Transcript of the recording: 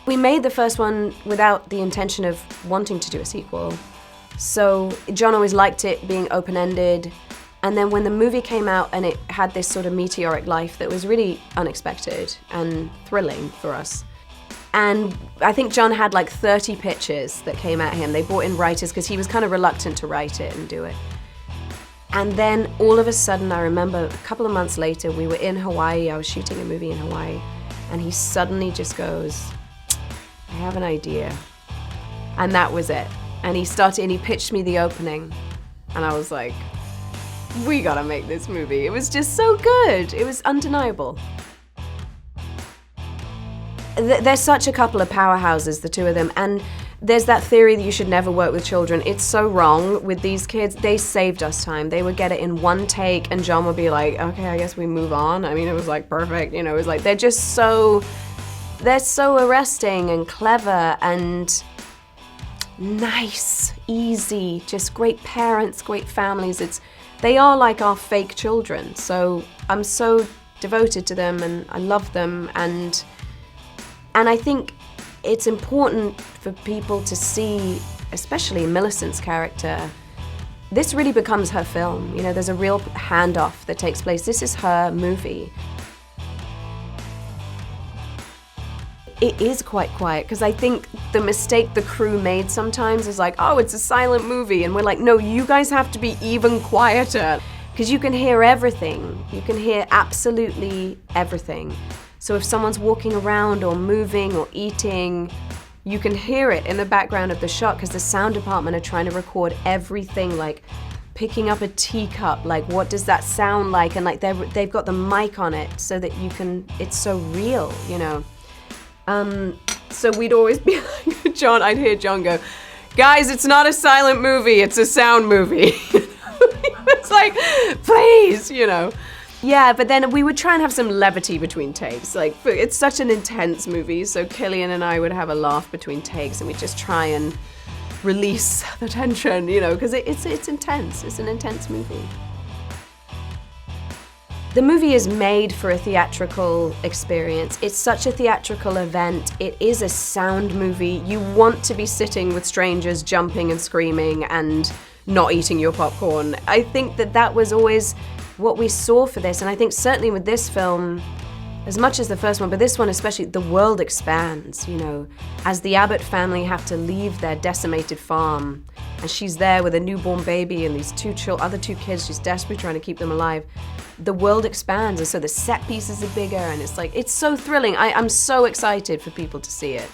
We made the first one without the intention of wanting to do a sequel. So John always liked it being open-ended. And then when the movie came out and it had this sort of meteoric life that was really unexpected and thrilling for us. And I think John had like 30 pitches that came at him. They brought in writers because he was kind of reluctant to write it and do it. And then all of a sudden, I remember a couple of months later, we were in Hawaii. I was shooting a movie in Hawaii. And he suddenly just goes, I have an idea. And that was it. And he pitched me the opening. And I was like, we gotta make this movie. It was just so good. It was undeniable. They're such a couple of powerhouses, the two of them. And there's that theory that you should never work with children. It's so wrong with these kids. They saved us time. They would get it in one take and John would be like, okay, I guess we move on. I mean, it was like perfect. You know, it was like, they're so arresting and clever and nice, easy, just great parents, great families. They are like our fake children. So I'm so devoted to them and I love them. And I think it's important for people to see, especially Millicent's character, this really becomes her film. You know, there's a real handoff that takes place. This is her movie. It is quite quiet, because I think the mistake the crew made sometimes is like, oh, it's a silent movie. And we're like, no, you guys have to be even quieter, because you can hear everything. You can hear absolutely everything. So if someone's walking around or moving or eating, you can hear it in the background of the shot because the sound department are trying to record everything, like picking up a teacup, like what does that sound like? And like they've got the mic on it so that it's so real, you know. So we'd always be like, I'd hear John go, guys, it's not a silent movie, it's a sound movie. It's like, please, you know. Yeah, but then we would try and have some levity between takes. Like, it's such an intense movie, so Killian and I would have a laugh between takes, and we'd just try and release the tension, you know, because it's intense. It's an intense movie. The movie is made for a theatrical experience. It's such a theatrical event. It is a sound movie. You want to be sitting with strangers, jumping and screaming and not eating your popcorn. I think that was always what we saw for this, and I think certainly with this film, as much as the first one, but this one especially, the world expands, you know, as the Abbott family have to leave their decimated farm, and she's there with a newborn baby and these other two kids, she's desperately trying to keep them alive. The world expands, and so the set pieces are bigger, and it's so thrilling. I'm so excited for people to see it.